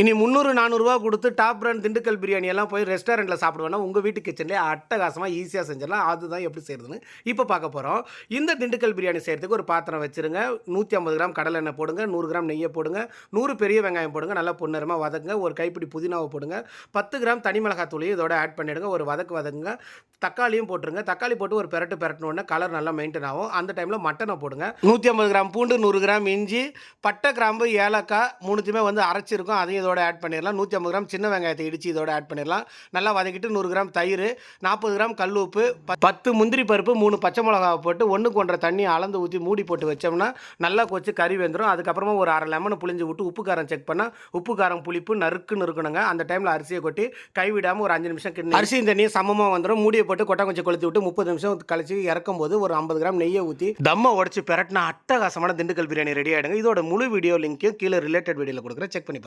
இனி 300, 400 கொடுத்து top brand Dindigul biryani எல்லாம் போய் ரெஸ்டாரண்ட்டில் சாப்பிடுவேன்னா உங்கள் வீட்டு கிச்சன்லேயே அட்டகாசமாக ஈஸியாக செஞ்சிடலாம். அதுதான் எப்படி செய்கிறதுன்னு இப்போ பார்க்க போகிறோம். இந்த திண்டுக்கல் பிரியாணி செய்கிறதுக்கு ஒரு பாத்திரம் வச்சுருங்க. 150 கிராம் கடலெண்ணெய் போடுங்க, 100 கிராம் நெய்யை போடுங்க, 100 பெரிய வெங்காயம் போடுங்க, நல்லா பொன்னிறமாக வதக்குங்க. ஒரு கைப்பிடி புதினாவை போடுங்க, 10 கிராம் தனி மிளகாத்தூளையும் இதோட ஆட் பண்ணிவிடுங்க. ஒரு வதக்குங்க. தக்காளியும் போட்டுருங்க. தக்காளி போட்டு ஒரு பெரட்டினோடனே கலர் நல்லா மெயின்டைன் ஆகும். அந்த டைமில் மட்டனை போடுங்க. 150 கிராம் பூண்டு, 100 கிராம் இஞ்சி, பட்டை, கிராம்பு, ஏலக்காய் மூணுத்தையுமே அரைச்சிருக்கும். அதையும் இதோட ஆட் பண்ணிடலாம். 150 கிராம் சின்ன வெங்காயத்தை இடித்து இதோட ஆட் பண்ணிடலாம். நல்லா வதக்கிட்டு 100 கிராம் தயிர், 40 கிராம் கல் உப்பு, 10 முந்திரி பருப்பு, 3 பச்சை மிளகாவை போட்டு 1க்கு 1.5 தண்ணி அளந்து ஊற்றி மூடி போட்டு வச்சோம்னா நல்லா கொச்சு கறி வெந்துடும். அதுக்கப்புறமா ஒரு அரை லெமனை புளிஞ்சு விட்டு உப்பு காரம் செக் பண்ணால் உப்பு காரம் புளிப்பு நறுக்குன்னு இருக்கணுங்க. அந்த டைமில் அரிசியை கொட்டி கைவிடாமல் ஒரு 5 நிமிஷம் கிண்டி அரிசியும் தண்ணியும் சமமாக வந்துடும். மூடியை போட்டு கொட்டை கொஞ்சம் கொளுத்தி விட்டு 30 நிமிஷம் கழிச்சு இறக்கும் போது ஒரு 50 கிராம் நெய்யை ஊற்றி தம்மை உடச்சி பெரட்டினா அட்டகாசமான திண்டுக்கல் பிரியாணி ரெடி ஆகிடுங்க. இதோட முழு வீடியோ லிங்க்கையும் கீழே ரிலேட்டட் வீடியோவில் கொடுக்குறேன், செக் பண்ணி